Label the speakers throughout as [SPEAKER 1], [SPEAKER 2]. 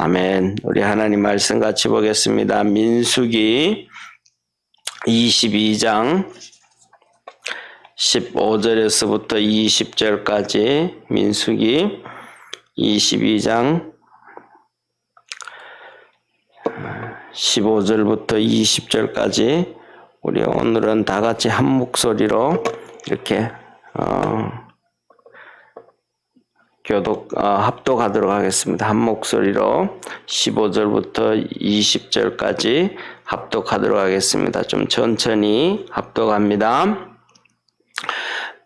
[SPEAKER 1] 아멘. 우리 하나님 말씀 같이 보겠습니다. 민수기 22장 15절에서부터 20절까지 민수기 22장 15절부터 20절까지 우리 오늘은 다 같이 한 목소리로 이렇게 합독하도록 하겠습니다. 한 목소리로 15절부터 20절까지 합독하도록 하겠습니다. 좀 천천히 합독합니다.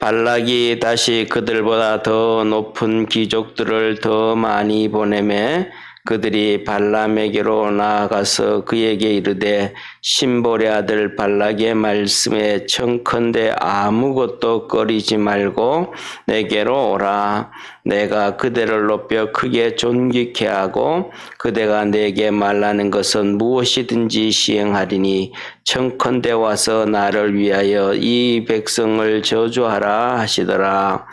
[SPEAKER 1] 발락이 다시 그들보다 더 높은 귀족들을 더 많이 보내매 그들이 발람에게로 나아가서 그에게 이르되 심볼의 아들 발락의 말씀에 청컨대 아무것도 꺼리지 말고 내게로 오라. 내가 그대를 높여 크게 존귀케 하고 그대가 내게 말하는 것은 무엇이든지 시행하리니 청컨대 와서 나를 위하여 이 백성을 저주하라 하시더라.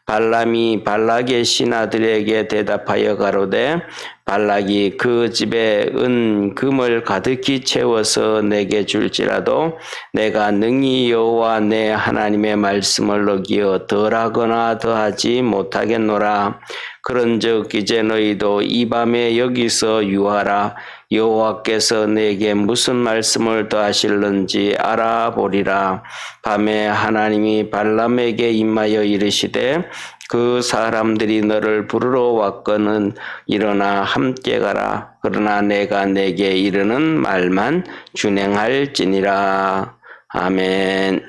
[SPEAKER 1] 발람이 발락의 신하들에게 대답하여 가로되 발락이 그 집에 금을 가득히 채워서 내게 줄지라도 내가 능히 여호와 내 하나님의 말씀을 어기어 덜하거나 더하지 못하겠노라. 그런즉 이제 너희도 이 밤에 여기서 유하라. 여호와께서 내게 무슨 말씀을 더하실는지 알아보리라. 밤에 하나님이 발람에게 임하여 이르시되 그 사람들이 너를 부르러 왔거늘 일어나 함께 가라. 그러나 내가 내게 이르는 말만 준행할지니라. 아멘.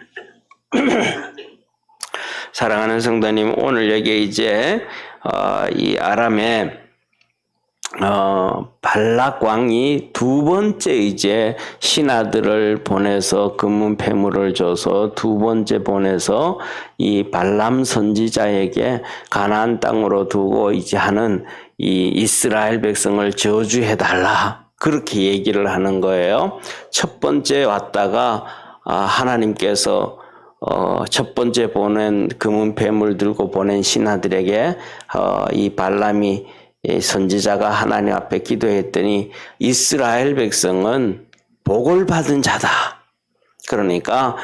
[SPEAKER 1] 사랑하는 성도님, 오늘 여기 이제 이 아람의 발락 왕이 두 번째 이제 신하들을 보내서 금은 패물을 줘서 두 번째 보내서 이 발람 선지자에게 가나안 땅으로 두고 이제 하는 이 이스라엘 백성을 저주해 달라. 그렇게 얘기를 하는 거예요. 첫 번째 왔다가 하나님께서 첫 번째 보낸 금은 패물 들고 보낸 신하들에게 이 발람이 선지자가 하나님 앞에 기도했더니 이스라엘 백성은 복을 받은 자다. 그러니까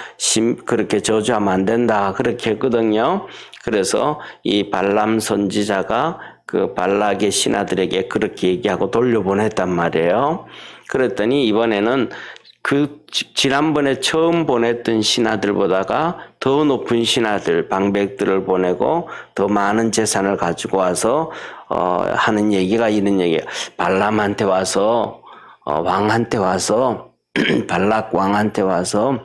[SPEAKER 1] 그렇게 저주하면 안 된다. 그렇게 했거든요. 그래서 이 발람 선지자가 그 발락의 신하들에게 그렇게 얘기하고 돌려보냈단 말이에요. 그랬더니 이번에는 그 지난번에 처음 보냈던 신하들보다가 더 높은 신하들, 방백들을 보내고 더 많은 재산을 가지고 와서 하는 얘기가 이런 얘기예요. 발람한테 와서 왕한테 와서 발락 왕한테 와서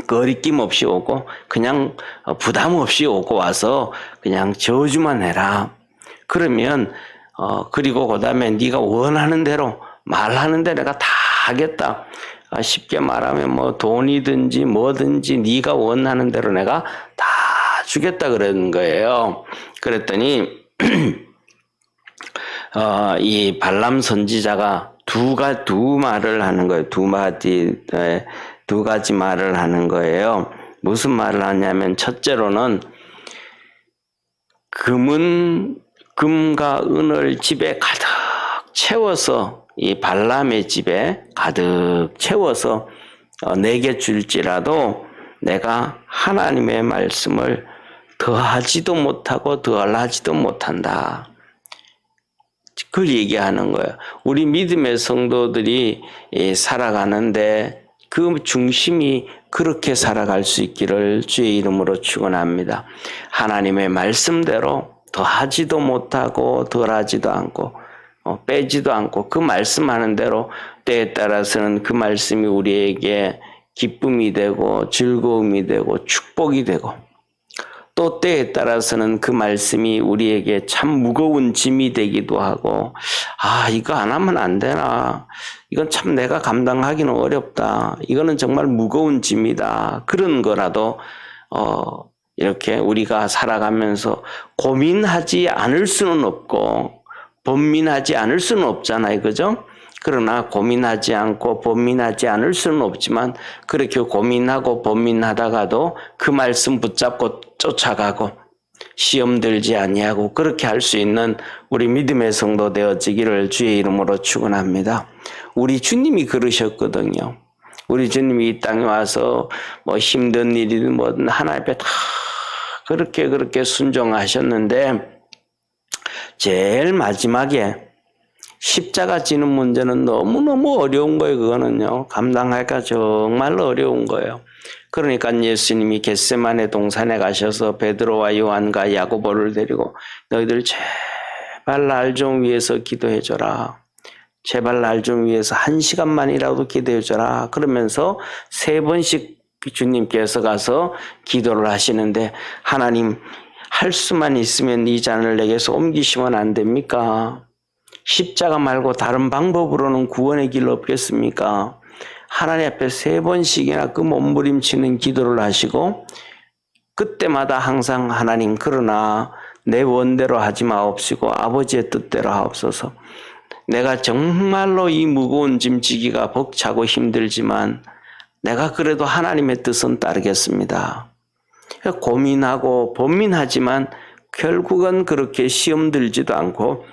[SPEAKER 1] 거리낌 없이 오고 그냥 부담 없이 오고 와서 그냥 저주만 해라. 그러면 그리고 그다음에 네가 원하는 대로 말하는 대로 내가 다 하겠다. 쉽게 말하면 뭐 돈이든지 뭐든지 네가 원하는 대로 내가 다 주겠다 그러는 거예요. 그랬더니 이 발람 선지자가 두 말을 하는 거예요. 두 가지 말을 하는 거예요. 무슨 말을 하냐면 첫째로는 금과 은을 집에 가득 채워서 이 발람의 집에 가득 채워서 내게 줄지라도 내가 하나님의 말씀을 더하지도 못하고 덜하지도 못한다. 그걸 얘기하는 거예요. 우리 믿음의 성도들이 살아가는데 그 중심이 그렇게 살아갈 수 있기를 주의 이름으로 축원합니다. 하나님의 말씀대로 더하지도 못하고 덜하지도 않고 빼지도 않고 그 말씀하는 대로 때에 따라서는 그 말씀이 우리에게 기쁨이 되고 즐거움이 되고 축복이 되고 또 때에 따라서는 그 말씀이 우리에게 참 무거운 짐이 되기도 하고 이거 안 하면 안 되나, 이건 참 내가 감당하기는 어렵다, 이거는 정말 무거운 짐이다, 그런 거라도 이렇게 우리가 살아가면서 고민하지 않을 수는 없고 번민하지 않을 수는 없잖아요. 그죠? 그러나 고민하지 않고 번민하지 않을 수는 없지만 그렇게 고민하고 번민하다가도 그 말씀 붙잡고 쫓아가고 시험 들지 아니하고 그렇게 할 수 있는 우리 믿음의 성도 되어지기를 주의 이름으로 축원합니다. 우리 주님이 그러셨거든요. 우리 주님이 이 땅에 와서 뭐 힘든 일이든 뭐 하나님 앞에 다 그렇게 순종하셨는데 제일 마지막에 십자가 지는 문제는 너무너무 어려운 거예요. 그거는요. 감당하기가 정말 어려운 거예요. 그러니까 예수님이 겟세마네 동산에 가셔서 베드로와 요한과 야고보를 데리고 너희들 제발 날 좀 위해서 기도해줘라. 제발 날 좀 위해서 1시간만이라도 기도해줘라. 그러면서 3번씩 주님께서 가서 기도를 하시는데 하나님 할 수만 있으면 이 잔을 내게서 옮기시면 안 됩니까? 십자가 말고 다른 방법으로는 구원의 길 없겠습니까? 하나님 앞에 3번씩이나 그 몸부림치는 기도를 하시고 그때마다 항상 하나님 그러나 내 원대로 하지 마옵시고 아버지의 뜻대로 하옵소서. 내가 정말로 이 무거운 짐 지기가 벅차고 힘들지만 내가 그래도 하나님의 뜻은 따르겠습니다. 고민하고 번민하지만 결국은 그렇게 시험 들지도 않고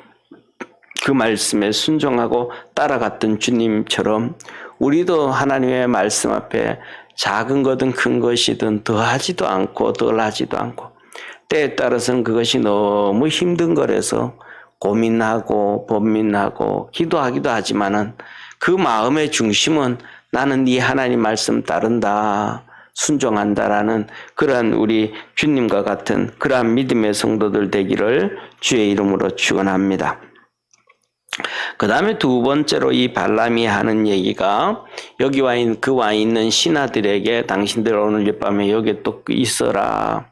[SPEAKER 1] 그 말씀에 순종하고 따라갔던 주님처럼 우리도 하나님의 말씀 앞에 작은 거든 큰 것이든 더하지도 않고 덜하지도 않고 때에 따라서는 그것이 너무 힘든 거라서 고민하고 번민하고 기도하기도 하지만은 그 마음의 중심은 나는 네 하나님 말씀 따른다. 순종한다라는 그러한 우리 주님과 같은 그러한 믿음의 성도들 되기를 주의 이름으로 축원합니다. 그 다음에 2번째로 이 발람이 하는 얘기가 여기 와 있는 신하들에게 당신들 오늘 밤에 여기 또 있어라.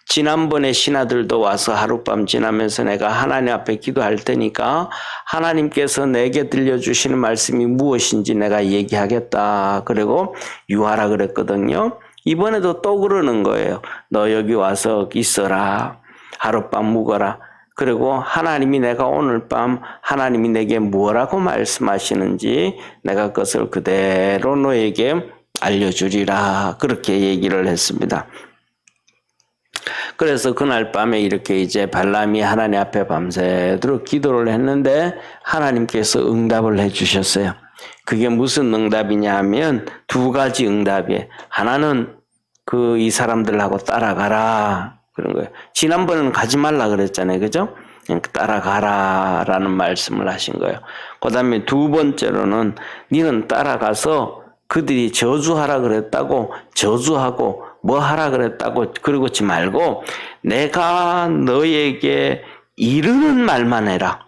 [SPEAKER 1] 지난번에 신하들도 와서 하룻밤 지나면서 내가 하나님 앞에 기도할 테니까 하나님께서 내게 들려주시는 말씀이 무엇인지 내가 얘기하겠다. 그리고 유하라 그랬거든요. 이번에도 또 그러는 거예요. 너 여기 와서 있어라. 하룻밤 묵어라. 그리고 하나님이 내가 오늘 밤 하나님이 내게 뭐라고 말씀하시는지 내가 그것을 그대로 너에게 알려주리라. 그렇게 얘기를 했습니다. 그래서 그날 밤에 이렇게 이제 발람이 하나님 앞에 밤새도록 기도를 했는데 하나님께서 응답을 해주셨어요. 그게 무슨 응답이냐 하면 2가지 응답이에요. 하나는 이 사람들하고 따라가라. 그런 거예요. 지난번에는 가지 말라 그랬잖아요. 그죠? 따라가라 라는 말씀을 하신 거예요. 그 다음에 2번째로는 니는 따라가서 그들이 저주하라 그랬다고 저주하고 뭐 하라 그랬다고 그러지 말고 내가 너에게 이르는 말만 해라.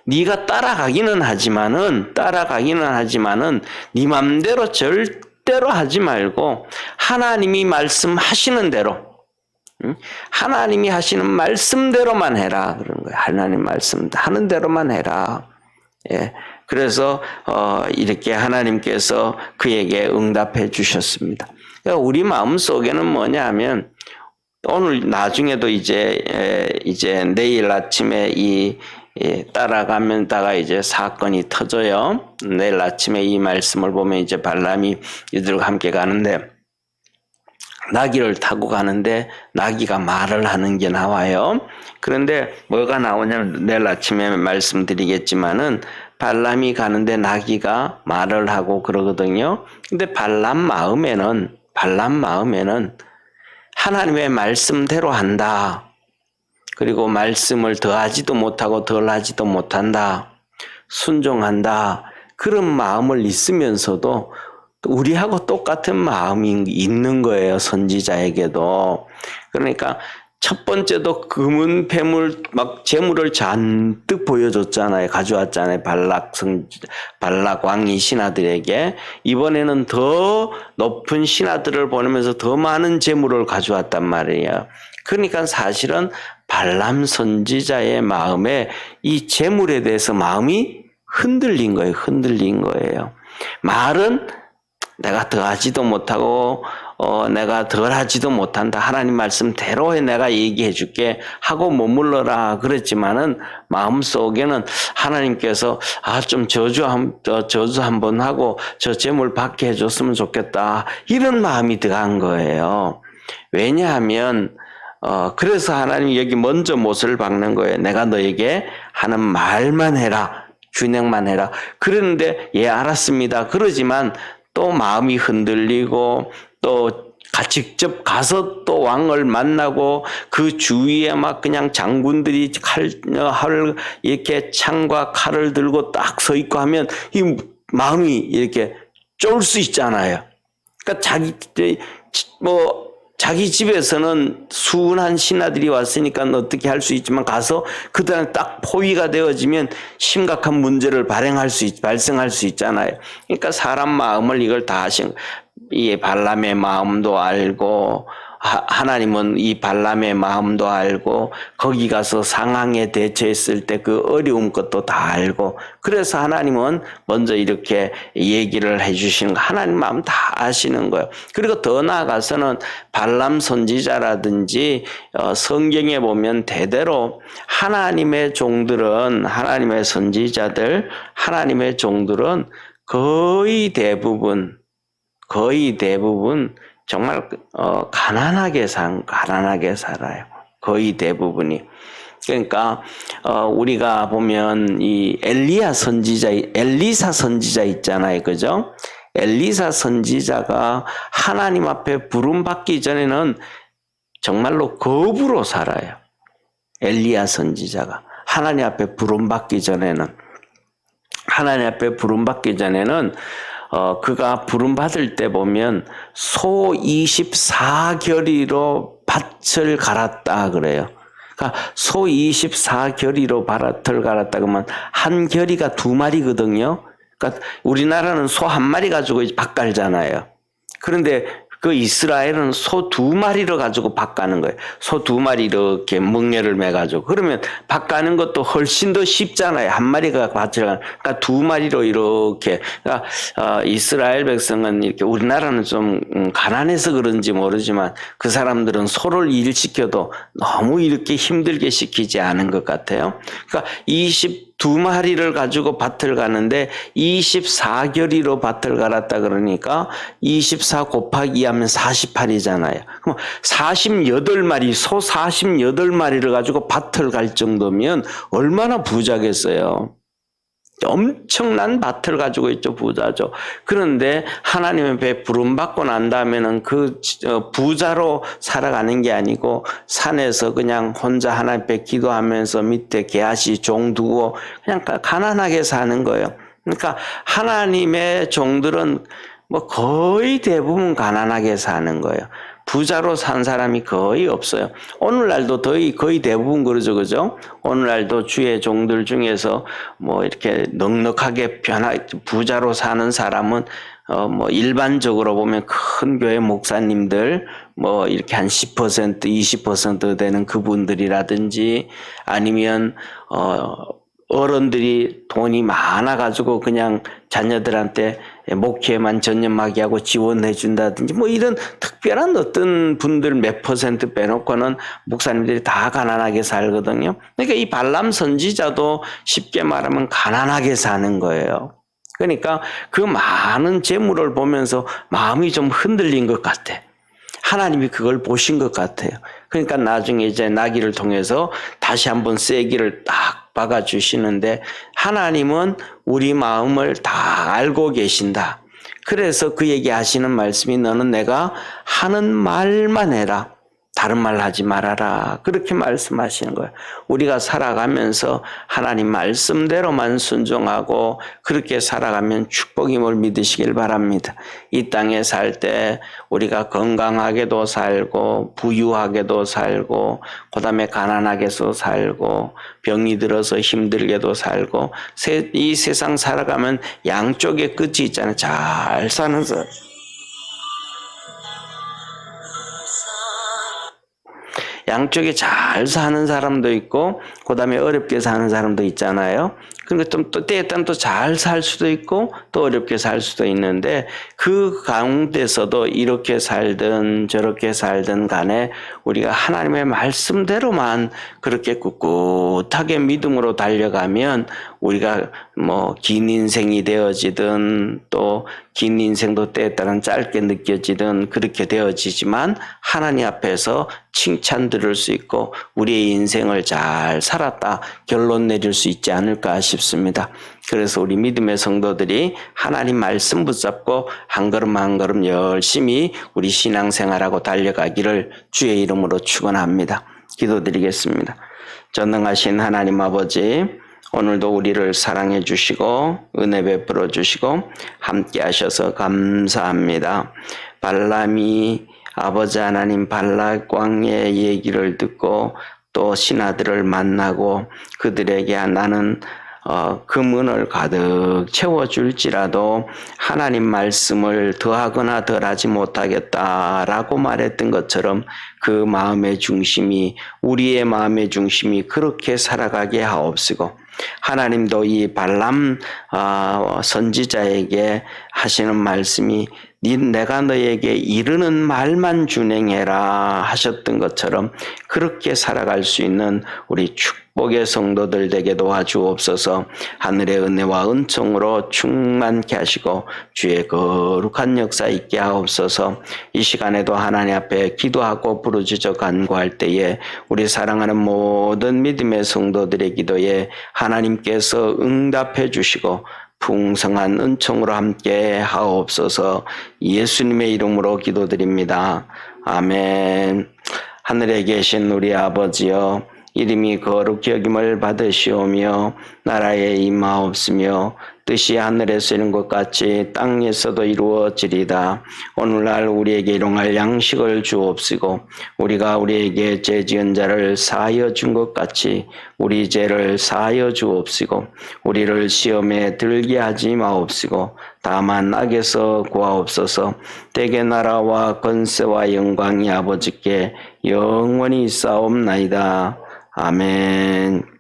[SPEAKER 1] 네가 따라가기는 하지만은 네 맘대로 절대로 하지 말고 하나님이 말씀하시는 대로 하나님이 하시는 말씀대로만 해라. 그런 거예요. 하나님 말씀 하는 대로만 해라. 예. 그래서 이렇게 하나님께서 그에게 응답해 주셨습니다. 그러니까 우리 마음 속에는 뭐냐 하면 오늘 나중에도 이제 내일 아침에 따라가면다가 이제 사건이 터져요. 내일 아침에 이 말씀을 보면 이제 발람이 이들과 함께 가는데 나귀를 타고 가는데 나귀가 말을 하는 게 나와요. 그런데 뭐가 나오냐면 내일 아침에 말씀드리겠지만은 발람이 가는데 나귀가 말을 하고 그러거든요. 근데 발람 마음에는 하나님의 말씀대로 한다. 그리고 말씀을 더하지도 못하고 덜하지도 못한다. 순종한다. 그런 마음을 있으면서도 우리하고 똑같은 마음이 있는 거예요. 선지자에게도. 그러니까 첫 번째도 금은 폐물 막 재물을 잔뜩 보여줬잖아요. 가져왔잖아요. 발락 왕이 신하들에게. 이번에는 더 높은 신하들을 보내면서 더 많은 재물을 가져왔단 말이에요. 그러니까 사실은 발람 선지자의 마음에 이 재물에 대해서 마음이 흔들린 거예요. 말은 내가 더하지도 못하고 내가 덜하지도 못한다. 하나님 말씀대로 내가 얘기해 줄게 하고 머물러라 그랬지만은 마음속에는 하나님께서 좀 저주 한번 하고 저 재물 받게 해줬으면 좋겠다. 이런 마음이 들어간 거예요. 왜냐하면 그래서 하나님이 여기 먼저 못을 박는 거예요. 내가 너에게 하는 말만 해라. 준행만 해라. 그런데 예 알았습니다. 그러지만 또 마음이 흔들리고 또 직접 가서 또 왕을 만나고 그 주위에 막 그냥 장군들이 이렇게 창과 칼을 들고 딱 서 있고 하면 이 마음이 이렇게 쫄 수 있잖아요. 그러니까 자기 집에서는 순한 신하들이 왔으니까 어떻게 할 수 있지만 가서 그다음에 딱 포위가 되어지면 심각한 문제를 발생할 수 있잖아요. 그러니까 사람 마음을 이걸 다 하신 이 발람의 마음도 알고 하나님은 이 발람의 마음도 알고 거기 가서 상황에 대처했을 때 그 어려운 것도 다 알고 그래서 하나님은 먼저 이렇게 얘기를 해주시는 거 하나님 마음 다 아시는 거예요. 그리고 더 나아가서는 발람 선지자라든지 성경에 보면 대대로 하나님의 종들은 하나님의 선지자들 하나님의 종들은 거의 대부분 정말 가난하게 살아요. 거의 대부분이. 그러니까 우리가 보면 이 엘리사 선지자 있잖아요. 그죠? 엘리사 선지자가 하나님 앞에 부름 받기 전에는 정말로 거부로 살아요. 엘리야 선지자가 하나님 앞에 부름 받기 전에는 그가 부름받을 때 보면 소 24결의로 밭을 갈았다 그래요. 그러니까 소 24결의로 밭을 갈았다 그러면 한 결의가 2마리거든요. 그러니까 우리나라는 소 1마리 가지고 밭 갈잖아요. 그런데 그 이스라엘은 소 2마리를 가지고 밭 가는 거예요. 소 2마리 이렇게 멍에를 매가지고. 그러면 밭 가는 것도 훨씬 더 쉽잖아요. 1마리가 밭을 가는. 그러니까 2마리로 이렇게. 그러니까 이스라엘 백성은 이렇게 우리나라는 좀 가난해서 그런지 모르지만 그 사람들은 소를 일시켜도 너무 이렇게 힘들게 시키지 않은 것 같아요. 그러니까 22마리를 가지고 밭을 가는데 24결의로 밭을 갈았다 그러니까 24 곱하기 하면 48이잖아요. 그럼 48마리, 소 48마리를 가지고 밭을 갈 정도면 얼마나 부자겠어요. 엄청난 밭을 가지고 있죠. 부자죠. 그런데 하나님의 배 부름받고 난 다음에는 그 부자로 살아가는 게 아니고 산에서 그냥 혼자 하나님 배 기도하면서 밑에 개아시 종 두고 그냥 가난하게 사는 거예요. 그러니까 하나님의 종들은 뭐 거의 대부분 가난하게 사는 거예요. 부자로 산 사람이 거의 없어요. 오늘날도 거의 대부분 그러죠, 그죠? 오늘날도 주의 종들 중에서 뭐 이렇게 넉넉하게 부자로 사는 사람은 뭐 일반적으로 보면 큰 교회 목사님들 뭐 이렇게 한 10%, 20% 되는 그분들이라든지 아니면 어른들이 돈이 많아가지고 그냥 자녀들한테 목회만 전념하게 하고 지원해 준다든지 뭐 이런 특별한 어떤 분들 몇 % 빼놓고는 목사님들이 다 가난하게 살거든요. 그러니까 이 발람 선지자도 쉽게 말하면 가난하게 사는 거예요. 그러니까 그 많은 재물을 보면서 마음이 좀 흔들린 것 같아. 하나님이 그걸 보신 것 같아요. 그러니까 나중에 이제 나귀를 통해서 다시 한번 쐐기를 딱 박아주시는데 하나님은 우리 마음을 다 알고 계신다. 그래서 그에게 하시는 말씀이 너는 내가 하는 말만 해라. 다른 말 하지 말아라. 그렇게 말씀하시는 거예요. 우리가 살아가면서 하나님 말씀대로만 순종하고 그렇게 살아가면 축복임을 믿으시길 바랍니다. 이 땅에 살 때 우리가 건강하게도 살고 부유하게도 살고 그다음에 가난하게도 살고 병이 들어서 힘들게도 살고 이 세상 살아가면 양쪽의 끝이 있잖아요. 잘 사는 사람. 양쪽에 잘 사는 사람도 있고 그다음에 어렵게 사는 사람도 있잖아요. 그러니까 좀 또 때에 따라 또 잘 살 수도 있고 또 어렵게 살 수도 있는데 그 가운데서도 이렇게 살든 저렇게 살든 간에 우리가 하나님의 말씀대로만 그렇게 꿋꿋하게 믿음으로 달려가면 우리가 뭐 긴 인생이 되어지든 또 긴 인생도 때에 따른 짧게 느껴지든 그렇게 되어지지만 하나님 앞에서 칭찬 들을 수 있고 우리의 인생을 잘 살았다 결론 내릴 수 있지 않을까 싶습니다. 그래서 우리 믿음의 성도들이 하나님 말씀 붙잡고 한 걸음 한 걸음 열심히 우리 신앙생활하고 달려가기를 주의 이름으로 축원합니다. 기도드리겠습니다. 전능하신 하나님 아버지, 오늘도 우리를 사랑해 주시고 은혜 베풀어 주시고 함께 하셔서 감사합니다. 발람이 아버지 하나님 발락 왕의 얘기를 듣고 또 신하들을 만나고 그들에게 나는 금은을 가득 채워줄지라도 하나님 말씀을 더하거나 덜하지 못하겠다라고 말했던 것처럼 그 마음의 중심이 우리의 마음의 중심이 그렇게 살아가게 하옵시고 하나님도 이 발람 선지자에게 하시는 말씀이 내가 너에게 이르는 말만 준행해라 하셨던 것처럼 그렇게 살아갈 수 있는 우리 축복의 성도들 되게 도와주옵소서. 하늘의 은혜와 은총으로 충만케 하시고 주의 거룩한 역사 있게 하옵소서. 이 시간에도 하나님 앞에 기도하고 부르짖어 간구할 때에 우리 사랑하는 모든 믿음의 성도들의 기도에 하나님께서 응답해 주시고 풍성한 은총으로 함께 하옵소서. 예수님의 이름으로 기도드립니다. 아멘. 하늘에 계신 우리 아버지여, 이름이 거룩히 여김을 받으시오며 나라에 임하옵시며 뜻이 하늘에서 이룬 것 같이 땅에서도 이루어지리다. 오늘날 우리에게 일용할 양식을 주옵시고 우리가 우리에게 죄 지은 자를 사하여 준 것 같이 우리 죄를 사하여 주옵시고 우리를 시험에 들게 하지 마옵시고 다만 악에서 구하옵소서. 대개 나라와 권세와 영광이 아버지께 영원히 있사옵나이다. 아멘.